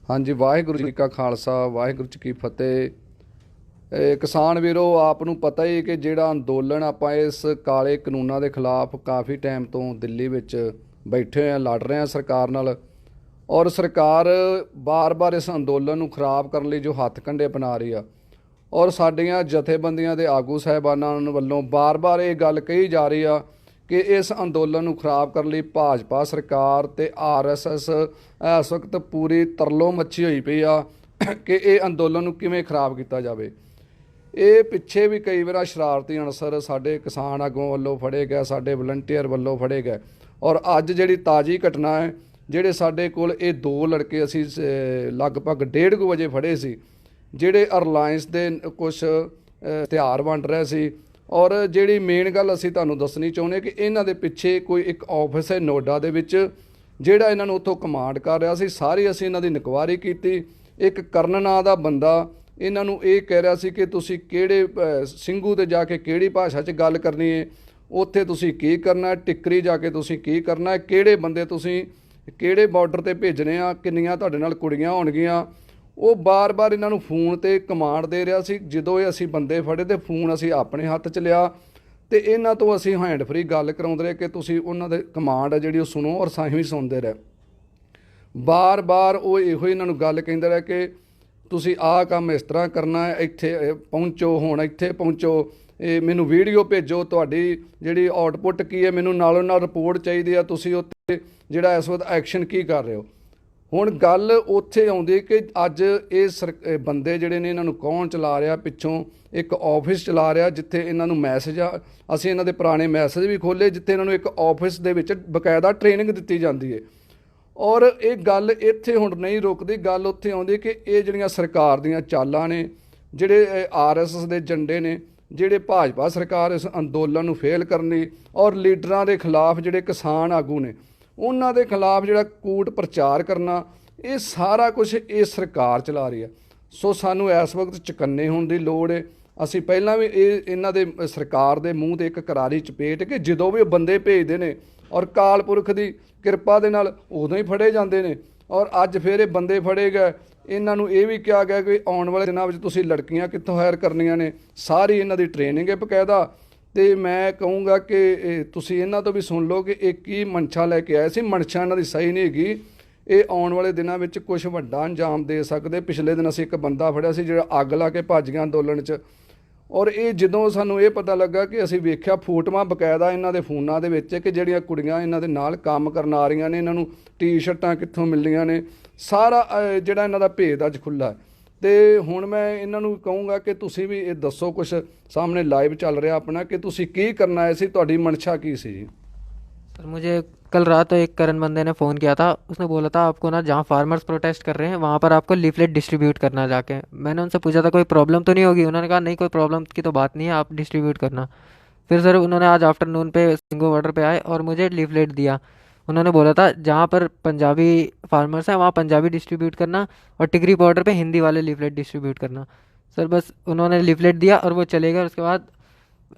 ਹਾਂਜੀ, ਵਾਹਿਗੁਰੂ ਜੀ ਕਾ ਖਾਲਸਾ, ਵਾਹਿਗੁਰੂ ਜੀ ਕੀ ਫਤਿਹ। ਕਿਸਾਨ ਵੀਰੋ, ਆਪ ਨੂੰ ਪਤਾ ਹੀ ਕਿ ਜਿਹੜਾ ਅੰਦੋਲਨ ਆਪਾਂ ਇਸ ਕਾਲੇ ਕਾਨੂੰਨਾਂ ਦੇ ਖਿਲਾਫ ਕਾਫੀ ਟਾਈਮ ਤੋਂ ਦਿੱਲੀ ਵਿੱਚ ਬੈਠੇ ਹੋਏ ਆ, ਲੜ ਰਹੇ ਆ ਸਰਕਾਰ ਨਾਲ। ਔਰ ਸਰਕਾਰ ਬਾਰ-ਬਾਰ ਇਸ ਅੰਦੋਲਨ ਨੂੰ ਖਰਾਬ ਕਰਨ ਲਈ ਜੋ ਹੱਥ ਕੰਡੇ ਅਪਣਾ ਰਹੀ ਆ, ਔਰ ਸਾਡੀਆਂ ਜਥੇਬੰਦੀਆਂ ਦੇ ਆਗੂ ਸਾਹਿਬਾਨਾਂ ਵੱਲੋਂ ਬਾਰ-ਬਾਰ ਇਹ ਗੱਲ ਕਹੀ ਜਾ ਰਹੀ ਆ ਕਿ ਇਸ ਅੰਦੋਲਨ ਨੂੰ ਖਰਾਬ ਕਰਨ ਲਈ ਭਾਜਪਾ ਸਰਕਾਰ ਤੇ ਆਰਐਸਐਸ ਇਸ ਵਕਤ ਪੂਰੀ ਤਰਲੋ ਮੱਛੀ ਹੋਈ ਪਈ ਆ ਕਿ ਇਹ ਅੰਦੋਲਨ ਨੂੰ ਕਿਵੇਂ ਖਰਾਬ ਕੀਤਾ ਜਾਵੇ। ਇਹ ਪਿੱਛੇ ਵੀ ਕਈ ਵਾਰ ਸ਼ਰਾਰਤੀ ਅਨਸਰ ਸਾਡੇ ਕਿਸਾਨ ਆਗੂਆਂ ਵੱਲੋਂ ਫੜੇ ਗਏ, ਸਾਡੇ ਵਲੰਟੀਅਰ ਵੱਲੋਂ ਫੜੇ ਗਏ। ਔਰ ਅੱਜ ਜਿਹੜੀ ਤਾਜ਼ੀ ਘਟਨਾ ਹੈ, ਜਿਹੜੇ ਸਾਡੇ ਕੋਲ ਇਹ ਦੋ ਲੜਕੇ ਅਸੀਂ ਲਗਭਗ 1:30 ਵਜੇ ਫੜੇ ਸੀ, ਜਿਹੜੇ ਅਰਲਾਇੰਸ ਦੇ ਕੁਛ ਹਥਿਆਰ ਵੰਡ ਰਹੇ ਸੀ। ਔਰ ਜਿਹੜੀ ਮੇਨ ਗੱਲ ਅਸੀਂ ਤੁਹਾਨੂੰ ਦੱਸਣੀ ਚਾਹੁੰਦੇ ਕਿ ਇਹਨਾਂ ਦੇ ਪਿੱਛੇ ਕੋਈ ਇੱਕ ਆਫਿਸ ਹੈ ਨੋਇਡਾ ਦੇ ਵਿੱਚ, ਜਿਹੜਾ ਇਹਨਾਂ ਨੂੰ ਉੱਥੋਂ ਕਮਾਂਡ ਕਰ ਰਿਹਾ ਸੀ। ਸਾਰੀ ਅਸੀਂ ਇਹਨਾਂ ਦੀ ਇਨਕੁਆਇਰੀ ਕੀਤੀ। ਇੱਕ ਕਰਨ ਨਾਂ ਦਾ ਬੰਦਾ ਇਹਨਾਂ ਨੂੰ ਇਹ ਕਹਿ ਰਿਹਾ ਸੀ ਕਿ ਤੁਸੀਂ ਕਿਹੜੇ ਸਿੰਘੂ ਤੇ ਜਾ ਕੇ ਕਿਹੜੀ ਭਾਸ਼ਾ 'ਚ ਗੱਲ ਕਰਨੀ ਹੈ, ਉੱਥੇ ਤੁਸੀਂ ਕੀ ਕਰਨਾ, ਟਿੱਕਰੀ ਜਾ ਕੇ ਤੁਸੀਂ ਕੀ ਕਰਨਾ, ਕਿਹੜੇ ਬੰਦੇ ਤੁਸੀਂ ਕਿਹੜੇ ਬਾਰਡਰ ਤੇ ਭੇਜਣੇ ਆ, ਕਿੰਨੀਆਂ ਤੁਹਾਡੇ ਨਾਲ ਕੁੜੀਆਂ ਹੋਣਗੀਆਂ। ਉਹ ਬਾਰ-ਬਾਰ ਇਹਨਾਂ ਨੂੰ ਫੋਨ ਤੇ ਕਮਾਂਡ ਦੇ ਰਿਹਾ ਸੀ। ਜਦੋਂ ਇਹ ਅਸੀਂ ਬੰਦੇ ਫੜੇ ਤੇ ਫੋਨ ਅਸੀਂ ਆਪਣੇ ਹੱਥ 'ਚ ਲਿਆ ਤੇ ਇਹਨਾਂ ਤੋਂ ਅਸੀਂ ਹੈਂਡ ਫਰੀ ਗੱਲ ਕਰਾਉਂਦੇ ਰਹੇ ਕਿ ਤੁਸੀਂ ਉਹਨਾਂ ਦੇ ਕਮਾਂਡ ਆ ਜਿਹੜੀ ਉਹ ਸੁਣੋ, ਔਰ ਸਾਹੀਂ ਵੀ ਸੁਣਦੇ ਰਹੇ। ਬਾਰ-ਬਾਰ ਉਹ ਇਹੋ ਇਹਨਾਂ ਨੂੰ ਗੱਲ ਕਹਿੰਦੇ ਰਹੇ ਕਿ ਤੁਸੀਂ ਆਹ ਕੰਮ ਇਸ ਤਰ੍ਹਾਂ ਕਰਨਾ ਹੈ, ਇੱਥੇ ਪਹੁੰਚੋ, ਹੁਣ ਇੱਥੇ ਪਹੁੰਚੋ, ਇਹ ਮੈਨੂੰ ਵੀਡੀਓ ਭੇਜੋ, ਤੁਹਾਡੀ ਜਿਹੜੀ ਆਊਟਪੁੱਟ ਕੀ ਹੈ, ਮੈਨੂੰ ਨਾਲੋਂ ਨਾਲ ਰਿਪੋਰਟ ਚਾਹੀਦੀ ਆ, ਤੁਸੀਂ ਉੱਥੇ ਜਿਹੜਾ ਇਸ ਵਕਤ ਐਕਸ਼ਨ ਕੀ ਕਰ ਰਹੇ ਹੋ। ਹੁਣ ਗੱਲ ਉੱਥੇ ਆਉਂਦੀ ਕਿ ਅੱਜ ਇਹ ਬੰਦੇ ਜਿਹੜੇ ਨੇ, ਇਹਨਾਂ ਨੂੰ ਕੌਣ ਚਲਾ ਰਿਹਾ ਪਿੱਛੋਂ, ਇੱਕ ਆਫਿਸ ਚਲਾ ਰਿਹਾ ਜਿੱਥੇ ਇਹਨਾਂ ਨੂੰ ਮੈਸੇਜ ਆ। ਅਸੀਂ ਇਹਨਾਂ ਦੇ ਪੁਰਾਣੇ ਮੈਸੇਜ ਵੀ ਖੋਲ੍ਹੇ ਜਿੱਥੇ ਇਹਨਾਂ ਨੂੰ ਇੱਕ ਆਫਿਸ ਦੇ ਵਿੱਚ ਬਕਾਇਦਾ ਟ੍ਰੇਨਿੰਗ ਦਿੱਤੀ ਜਾਂਦੀ ਹੈ। ਔਰ ਇਹ ਗੱਲ ਇੱਥੇ ਹੁਣ ਨਹੀਂ ਰੁਕਦੀ, ਗੱਲ ਉੱਥੇ ਆਉਂਦੀ ਕਿ ਇਹ ਜਿਹੜੀਆਂ ਸਰਕਾਰ ਦੀਆਂ ਚਾਲਾਂ ਨੇ, ਜਿਹੜੇ ਆਰਐਸਐਸ ਦੇ ਝੰਡੇ ਨੇ, ਜਿਹੜੇ ਭਾਜਪਾ ਸਰਕਾਰ ਇਸ ਅੰਦੋਲਨ ਨੂੰ ਫੇਲ ਕਰਨੀ, ਔਰ ਲੀਡਰਾਂ ਦੇ ਖਿਲਾਫ ਜਿਹੜੇ ਕਿਸਾਨ ਆਗੂ ਨੇ ਉਹਨਾਂ ਦੇ ਖਿਲਾਫ ਜਿਹੜਾ ਕੂਟ ਪ੍ਰਚਾਰ ਕਰਨਾ, ਇਹ ਸਾਰਾ ਕੁਝ ਇਹ ਸਰਕਾਰ ਚਲਾ ਰਹੀ ਹੈ। ਸੋ ਸਾਨੂੰ ਇਸ ਵਕਤ ਚੁਕੰਨੇ ਹੋਣ ਦੀ ਲੋੜ ਹੈ। ਅਸੀਂ ਪਹਿਲਾਂ ਵੀ ਇਹਨਾਂ ਦੇ ਸਰਕਾਰ ਦੇ ਮੂੰਹ 'ਤੇ ਇੱਕ ਕਰਾਰੀ ਚਪੇਟ ਕਿ ਜਦੋਂ ਵੀ ਉਹ ਬੰਦੇ ਭੇਜਦੇ ਨੇ ਔਰ ਅਕਾਲ ਪੁਰਖ ਦੀ ਕਿਰਪਾ ਦੇ ਨਾਲ ਉਦੋਂ ਹੀ ਫੜੇ ਜਾਂਦੇ ਨੇ। ਔਰ ਅੱਜ ਫਿਰ ਇਹ ਬੰਦੇ ਫੜੇ ਗਏ। ਇਹਨਾਂ ਨੂੰ ਇਹ ਵੀ ਕਿਹਾ ਗਿਆ ਕਿ ਆਉਣ ਵਾਲੇ ਦਿਨਾਂ ਵਿੱਚ ਤੁਸੀਂ ਲੜਕੀਆਂ ਕਿੱਥੋਂ ਹਾਇਰ ਕਰਨੀਆਂ ਨੇ, ਸਾਰੀ ਇਹਨਾਂ ਦੀ ਟ੍ਰੇਨਿੰਗ ਹੈ ਬਕਾਇਦਾ। ਤੇ ਮੈਂ ਕਹੂੰਗਾ ਕਿ ਤੁਸੀਂ ਇਹਨਾਂ ਤੋਂ ਵੀ ਸੁਣ ਲਓ ਕਿ ਇਹ ਕੀ ਮਨਸ਼ਾ ਲੈ ਕੇ ਆਏ ਸੀ। ਮਨਸ਼ਾ ਇਹਨਾਂ ਦੀ ਸਹੀ ਨਹੀਂ ਹੈਗੀ। ਇਹ ਆਉਣ ਵਾਲੇ ਦਿਨਾਂ ਵਿੱਚ ਕੁਝ ਵੱਡਾ ਅੰਜਾਮ ਦੇ ਸਕਦੇ। ਪਿਛਲੇ ਦਿਨ ਅਸੀਂ ਇੱਕ ਬੰਦਾ ਫੜਿਆ ਸੀ ਜਿਹੜਾ ਅੱਗ ਲਾ ਕੇ ਭੱਜ ਗਿਆ ਅੰਦੋਲਨ 'ਚ। ਔਰ ਇਹ ਜਦੋਂ ਸਾਨੂੰ ਇਹ ਪਤਾ ਲੱਗਾ ਕਿ ਅਸੀਂ ਵੇਖਿਆ ਫੋਟੋਆਂ ਬਕਾਇਦਾ ਇਹਨਾਂ ਦੇ ਫੋਨਾਂ ਦੇ ਵਿੱਚ ਕਿ ਜਿਹੜੀਆਂ ਕੁੜੀਆਂ ਇਹਨਾਂ ਦੇ ਨਾਲ ਕੰਮ ਕਰਨ ਆ ਰਹੀਆਂ ਨੇ, ਇਹਨਾਂ ਨੂੰ ਟੀ-ਸ਼ਰਟਾਂ ਕਿੱਥੋਂ ਮਿਲੀਆਂ ਨੇ, ਸਾਰਾ ਜਿਹੜਾ ਇਹਨਾਂ ਦਾ ਭੇਦ ਅੱਜ ਖੁੱਲ੍ਹਾ। ਤੇ ਹੁਣ ਮੈਂ ਇਹਨਾਂ ਨੂੰ ਕਹੂੰਗਾ ਕਿ ਤੁਸੀਂ ਵੀ ਇਹ ਦੱਸੋ, ਕੁਛ ਸਾਹਮਣੇ ਲਾਈਵ ਚੱਲ ਰਿਹਾ ਆਪਣਾ, ਕਿ ਤੁਸੀਂ ਕੀ ਕਰਨਾ ਹੈ ਸੀ, ਤੁਹਾਡੀ ਮਨਸ਼ਾ ਕੀ ਸੀ ਜੀ। सर मुझे कल रात एक करण बंदे ने फ़ोन किया था। उसने बोला था आपको ना जहाँ फार्मर्स प्रोटेस्ट कर रहे हैं वहाँ पर आपको लीफलेट डिस्ट्रीब्यूट करना जाके। मैंने उनसे पूछा था कोई प्रॉब्लम तो नहीं होगी। उन्होंने कहा नहीं, कोई प्रॉब्लम की तो बात नहीं है, आप डिस्ट्रीब्यूट करना। फिर सर उन्होंने आज आफ्टरनून पे सिंगो बॉर्डर पे आए और मुझे लीफलेट दिया। उन्होंने बोला था जहाँ पर पंजाबी फार्मर्स हैं वहाँ पंजाबी डिस्ट्रीब्यूट करना और टिकरी बॉर्डर पे हिंदी वाले लीफलेट डिस्ट्रीब्यूट करना। सर बस उन्होंने लीफलेट दिया और वो चले गए। उसके बाद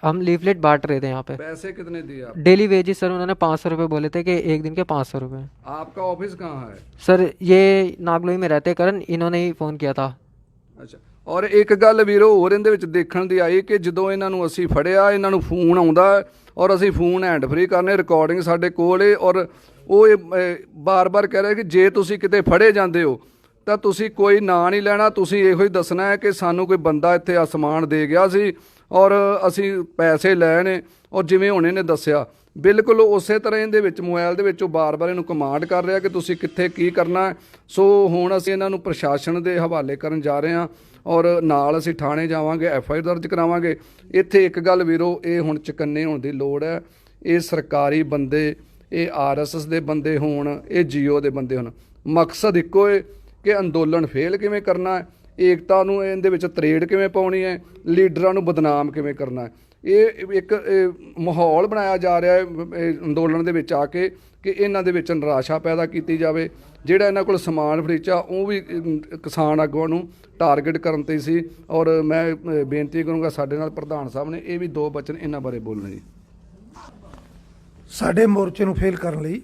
हम लीफलेट बांट रहे थे यहाँ पे। पैसे कितने दिए आप? डेली वेजेस सर उन्होंने 500 रुपये बोले थे कि एक दिन के 500 रुपये। आपका ऑफिस कहाँ है? सर ये नागलोई में रहते करण, इन्होंने ही फ़ोन किया था। ਅੱਛਾ। ਔਰ ਇੱਕ ਗੱਲ ਵੀਰੋ ਹੋਰ ਇਹਦੇ ਵਿੱਚ ਦੇਖਣ ਦੀ ਆਈ ਕਿ ਜਦੋਂ ਇਹਨਾਂ ਨੂੰ ਅਸੀਂ ਫੜਿਆ, ਇਹਨਾਂ ਨੂੰ ਫੋਨ ਆਉਂਦਾ ਔਰ ਅਸੀਂ ਫੋਨ ਹੈਂਡ ਫਰੀ ਕਰਨੇ, ਰਿਕਾਰਡਿੰਗ ਸਾਡੇ ਕੋਲ ਹੈ। ਔਰ ਉਹ ਇਹ ਬਾਰ-ਬਾਰ ਕਹਿ ਰਹੇ ਕਿ ਜੇ ਤੁਸੀਂ ਕਿਤੇ ਫੜੇ ਜਾਂਦੇ ਹੋ ਤਾਂ ਤੁਸੀਂ ਕੋਈ ਨਾਂ ਨਹੀਂ ਲੈਣਾ, ਤੁਸੀਂ ਇਹੋ ਹੀ ਦੱਸਣਾ ਹੈ ਕਿ ਸਾਨੂੰ ਕੋਈ ਬੰਦਾ ਇੱਥੇ ਅਸਮਾਨ ਦੇ ਗਿਆ ਸੀ ਔਰ ਅਸੀਂ ਪੈਸੇ ਲਏ ਨੇ। ਔਰ ਜਿਵੇਂ ਹੁਣ ਇਹਨੇ ਦੱਸਿਆ ਬਿਲਕੁਲ ਉਸੇ ਤਰ੍ਹਾਂ ਇਹਦੇ ਵਿੱਚ ਮੋਬਾਈਲ ਦੇ ਵਿੱਚ ਉਹ ਬਾਰ-ਬਾਰ ਇਹਨੂੰ ਕਮਾਂਡ ਕਰ ਰਿਹਾ ਕਿ ਤੁਸੀਂ ਕਿੱਥੇ ਕੀ ਕਰਨਾ ਹੈ। ਸੋ ਹੁਣ ਅਸੀਂ ਇਹਨਾਂ ਨੂੰ ਪ੍ਰਸ਼ਾਸਨ ਦੇ ਹਵਾਲੇ ਕਰਨ ਜਾ ਰਹੇ ਹਾਂ ਔਰ ਨਾਲ ਅਸੀਂ ਥਾਣੇ ਜਾਵਾਂਗੇ, FIR ਦਰਜ ਕਰਾਵਾਂਗੇ। ਇੱਥੇ ਇੱਕ ਗੱਲ ਵੀਰੋ, ਇਹ ਹੁਣ ਚੁਕੰਨੇ ਹੋਣ ਦੀ ਲੋੜ ਹੈ। ਇਹ ਸਰਕਾਰੀ ਬੰਦੇ, ਇਹ RSS ਦੇ ਬੰਦੇ ਹੋਣ, ਇਹ GO ਦੇ ਬੰਦੇ ਹੋਣ, ਮਕਸਦ ਇੱਕੋ ਹੈ ਕਿ ਅੰਦੋਲਨ ਫੇਲ ਕਿਵੇਂ ਕਰਨਾ ਹੈ, ਏਕਤਾ ਨੂੰ ਇਹਦੇ ਵਿੱਚ ਤਰੇੜ ਕਿਵੇਂ ਪਾਉਣੀ ਹੈ, ਲੀਡਰਾਂ ਨੂੰ ਬਦਨਾਮ ਕਿਵੇਂ ਕਰਨਾ ਹੈ। ਇਹ ਇੱਕ ਮਾਹੌਲ ਬਣਾਇਆ ਜਾ ਰਿਹਾ ਹੈ ਅੰਦੋਲਨ ਦੇ ਵਿੱਚ ਆ ਕੇ ਕਿ ਇਹਨਾਂ ਦੇ ਵਿੱਚ ਨਿਰਾਸ਼ਾ ਪੈਦਾ ਕੀਤੀ ਜਾਵੇ। ਜਿਹੜਾ ਇਹਨਾਂ ਕੋਲ ਸਮਾਨ ਫਰੀਚਾ ਉਹ ਵੀ ਕਿਸਾਨ ਆਗੂਆਂ ਨੂੰ ਟਾਰਗੇਟ ਕਰਨ 'ਤੇ ਸੀ। ਔਰ ਮੈਂ ਬੇਨਤੀ ਕਰੂੰਗਾ ਸਾਡੇ ਨਾਲ ਪ੍ਰਧਾਨ ਸਾਹਿਬ ਨੇ ਇਹ ਵੀ ਦੋ ਬਚਨ ਇਹਨਾਂ ਬਾਰੇ ਬੋਲਣੇ ਜੀ। ਸਾਡੇ ਮੋਰਚੇ ਨੂੰ ਫੇਲ ਕਰਨ ਲਈ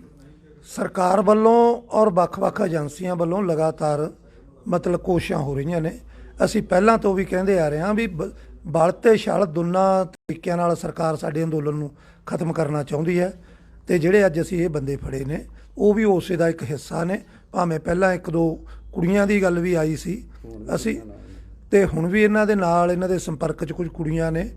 ਸਰਕਾਰ ਵੱਲੋਂ ਔਰ ਵੱਖ-ਵੱਖ ਏਜੰਸੀਆਂ ਵੱਲੋਂ ਲਗਾਤਾਰ ਮਤਲਬ ਕੋਸ਼ਿਸ਼ਾਂ ਹੋ ਰਹੀਆਂ ਨੇ। ਅਸੀਂ ਪਹਿਲਾਂ ਤੋਂ ਵੀ ਕਹਿੰਦੇ ਆ ਰਹੇ ਹਾਂ ਵੀ ਬਲ ਤੇ ਛਲ ਦੋਨਾਂ ਤਰੀਕਿਆਂ ਨਾਲ ਸਰਕਾਰ ਸਾਡੇ ਅੰਦੋਲਨ ਨੂੰ ਖਤਮ ਕਰਨਾ ਚਾਹੁੰਦੀ ਹੈ, ਤੇ ਜਿਹੜੇ ਅੱਜ ਅਸੀਂ ਇਹ ਬੰਦੇ ਫੜੇ ਨੇ ਉਹ ਵੀ ਉਸੇ ਦਾ ਇੱਕ ਹਿੱਸਾ ਨੇ। ਭਾਵੇਂ ਪਹਿਲਾਂ ਇੱਕ ਦੋ ਕੁੜੀਆਂ ਦੀ ਗੱਲ ਵੀ ਆਈ ਸੀ ਅਸੀਂ, ਤੇ ਹੁਣ ਵੀ ਇਹਨਾਂ ਦੇ ਨਾਲ ਇਹਨਾਂ ਦੇ ਸੰਪਰਕ 'ਚ ਕੁਝ ਕੁੜੀਆਂ ਨੇ,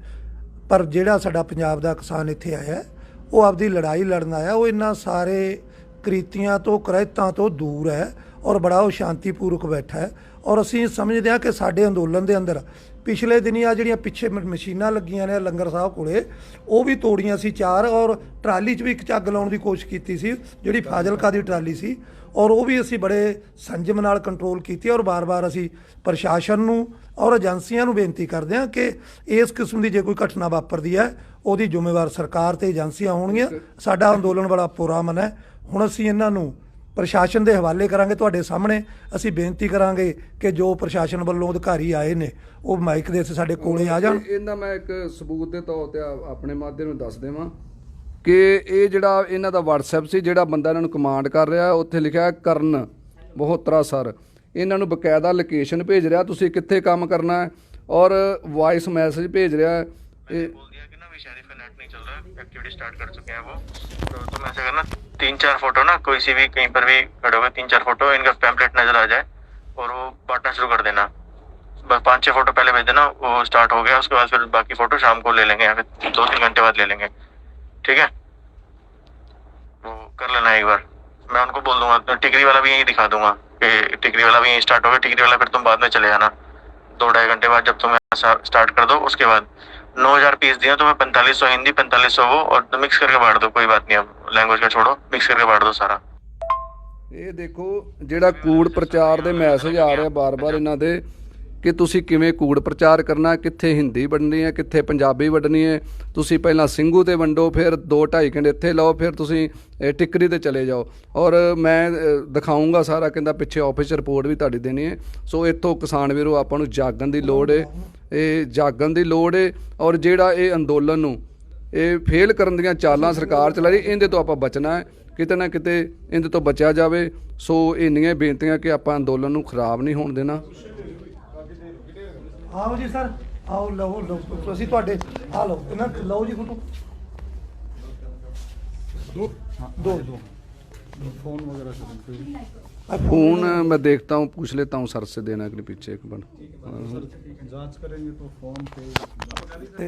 ਪਰ ਜਿਹੜਾ ਸਾਡਾ ਪੰਜਾਬ ਦਾ ਕਿਸਾਨ ਇੱਥੇ ਆਇਆ ਉਹ ਆਪਦੀ ਲੜਾਈ ਲੜਨ ਆਇਆ, ਉਹ ਇਹਨਾਂ ਸਾਰੇ ਕ੍ਰਿਤੀਆਂ ਤੋਂ ਕ੍ਰਹਿਤਾਂ ਤੋਂ ਦੂਰ ਹੈ ਔਰ ਬੜਾ ਉਹ ਸ਼ਾਂਤੀਪੂਰਵਕ ਬੈਠਾ ਹੈ। ਔਰ ਅਸੀਂ ਸਮਝਦੇ ਹਾਂ ਕਿ ਸਾਡੇ ਅੰਦੋਲਨ ਦੇ ਅੰਦਰ ਪਿਛਲੇ ਦਿਨੀ ਆ ਜਿਹੜੀਆਂ ਪਿੱਛੇ ਮਸ਼ੀਨਾਂ ਲੱਗੀਆਂ ਨੇ ਲੰਗਰ ਸਾਹਿਬ ਕੋਲੇ, ਉਹ ਵੀ ਤੋੜੀਆਂ ਸੀ 4, ਔਰ ਟਰਾਲੀ 'ਚ ਵੀ ਇੱਕ ਝੱਗ ਲਾਉਣ ਦੀ ਕੋਸ਼ਿਸ਼ ਕੀਤੀ ਸੀ ਜਿਹੜੀ ਫਾਜ਼ਿਲਕਾ ਦੀ ਟਰਾਲੀ ਸੀ, ਔਰ ਉਹ ਵੀ ਅਸੀਂ ਬੜੇ ਸੰਜਮ ਨਾਲ ਕੰਟਰੋਲ ਕੀਤੀ। ਔਰ ਬਾਰ-ਬਾਰ ਅਸੀਂ ਪ੍ਰਸ਼ਾਸਨ ਨੂੰ ਔਰ ਏਜੰਸੀਆਂ ਨੂੰ ਬੇਨਤੀ ਕਰਦੇ ਹਾਂ ਕਿ ਇਸ ਕਿਸਮ ਦੀ ਜੇ ਕੋਈ ਘਟਨਾ ਵਾਪਰਦੀ ਹੈ ਉਹਦੀ ਜ਼ਿੰਮੇਵਾਰ ਸਰਕਾਰ ਤੇ ਏਜੰਸੀਆਂ ਹੋਣਗੀਆਂ। ਸਾਡਾ ਅੰਦੋਲਨ ਬੜਾ ਪੁਰਅਮਨ ਹੈ। ਹੁਣ ਅਸੀਂ ਇਹਨਾਂ ਨੂੰ ਪ੍ਰਸ਼ਾਸਨ ਦੇ ਹਵਾਲੇ ਕਰਾਂਗੇ। ਤੁਹਾਡੇ ਸਾਹਮਣੇ ਅਸੀਂ ਬੇਨਤੀ ਕਰਾਂਗੇ ਕਿ ਜੋ ਪ੍ਰਸ਼ਾਸਨ ਵੱਲੋਂ ਅਧਿਕਾਰੀ ਆਏ ਨੇ ਉਹ ਮਾਈਕ ਦੇ ਉੱਤੇ ਸਾਡੇ ਕੋਲੇ ਆ ਜਾਣ। ਇਹਨਾਂ ਮੈਂ ਇੱਕ ਸਬੂਤ ਦੇ ਤੌਰ ਤੇ ਆਪਣੇ ਮਾਧਿਅਮ ਨੂੰ ਦੱਸ ਦੇਵਾਂ ਕਿ ਇਹ ਜਿਹੜਾ ਇਹਨਾਂ ਦਾ WhatsApp ਸੀ, ਜਿਹੜਾ ਬੰਦਾ ਇਹਨਾਂ ਨੂੰ ਕਮਾਂਡ ਕਰ ਰਿਹਾ, ਉੱਥੇ ਲਿਖਿਆ ਕਰਨ ਮੋਹਤਰਾ ਸਰ। ਇਹਨਾਂ ਨੂੰ ਬਕਾਇਦਾ ਲੋਕੇਸ਼ਨ ਭੇਜ ਰਿਹਾ ਤੁਸੀਂ ਕਿੱਥੇ ਕੰਮ ਕਰਨਾ ਹੈ, ਔਰ ਵॉइस मैसेज भेज रहा है। बोल दिया कि ना भी शरीफ का नेट नहीं चल रहा, एक्टिविटी स्टार्ट कर चुके हैं वो, तो तुम ऐसा करना 3-4 फोटो ना कोई सी भी कहीं पर भी खड़े हुए 3-4 फोटो इनका पैम्पलेट नजर आ जाए और वो बांटना शुरू कर देना। बस 5-6 फोटो पहले भेज देना, वो स्टार्ट हो गया, उसके बाद फिर बाकी फोटो शाम को ले लेंगे या फिर 2-3 घंटे बाद ले लेंगे, ठीक है? वो कर लेना एक बार, मैं उनको बोल दूंगा। तो टिकरी वाला भी यही दिखा दूंगा कि टिकरी वाला भी यही स्टार्ट हो गया, टिकरी वाला फिर तुम बाद में चले जाना 2-2.5 घंटे बाद जब तुम स्टार्ट कर दो। उसके बाद 9,000 पीस दिए तुम्हें, 4500 हिंदी 4500 वो, और तो मिक्स करके बांट दो, कोई बात नहीं, अब लैंग्वेज का छोड़ो, मिक्स करके बांट दो सारा। ਇਹ ਦੇਖੋ ਜਿਹੜਾ ਕੂੜ ਪ੍ਰਚਾਰ ਦੇ ਮੈਸੇਜ ਆ ਰਿਹਾ ਬਾਰ-ਬਾਰ ਇਹਨਾਂ ਦੇ ਕਿ ਤੁਸੀਂ ਕਿਵੇਂ ਕੂੜ ਪ੍ਰਚਾਰ ਕਰਨਾ, ਕਿੱਥੇ ਹਿੰਦੀ ਵੰਡਣੀ ਹੈ, ਕਿੱਥੇ ਪੰਜਾਬੀ ਵੰਡਣੀ ਹੈ। ਤੁਸੀਂ ਪਹਿਲਾਂ ਸਿੰਘੂ ਤੇ ਵੰਡੋ, ਫਿਰ 2-2.5 ਘੰਟੇ ਇੱਥੇ ਲਾਓ, ਫਿਰ ਤੁਸੀਂ ਟਿੱਕਰੀ ਤੇ ਚਲੇ ਜਾਓ। ਔਰ ਮੈਂ ਦਿਖਾਊਂਗਾ ਸਾਰਾ, ਕਹਿੰਦਾ ਪਿੱਛੇ ਆਫਿਸ ਰਿਪੋਰਟ ਵੀ ਤੁਹਾਡੀ ਦੇਣੀ ਹੈ। ਸੋ ਇੱਥੋਂ ਕਿਸਾਨ ਵੀਰੋ ਆਪਾਂ ਨੂੰ ਜਾਗਣ ਦੀ ਲੋੜ ਹੈ, ਇਹ ਜਾਗਣ ਦੀ ਲੋੜ ਹੈ। ਔਰ ਜਿਹੜਾ ਇਹ ਅੰਦੋਲਨ ਨੂੰ ਇਹ ਫੇਲ ਕਰਨ ਦੀਆਂ ਚਾਲਾਂ ਸਰਕਾਰ ਚਲਾ ਰਹੀ, ਇਹਦੇ ਤੋਂ ਆਪਾਂ ਬਚਣਾ ਹੈ, ਕਿਤੇ ਨਾ ਕਿਤੇ ਇਹਦੇ ਤੋਂ ਬਚਿਆ ਜਾਵੇ। ਸੋ ਇੰਨੀਆਂ ਬੇਨਤੀਆਂ ਕਿ ਆਪਾਂ ਅੰਦੋਲਨ ਨੂੰ ਖਰਾਬ ਨਹੀਂ ਹੋਣ ਦੇਣਾ। ਆਓ ਜੀ ਸਰ, ਆਓ ਲਓ ਅਸੀਂ ਤੁਹਾਡੇ ਆ ਲਓ ਇਹਨਾਂ ਲਓ ਜੀ ਫੋਟੋ दो फोन वगैरह से फोन मैं देखता हूँ, पूछ लेता हूँ सर से देना के पीछे एक बार जांच करेंगे तो फोन पे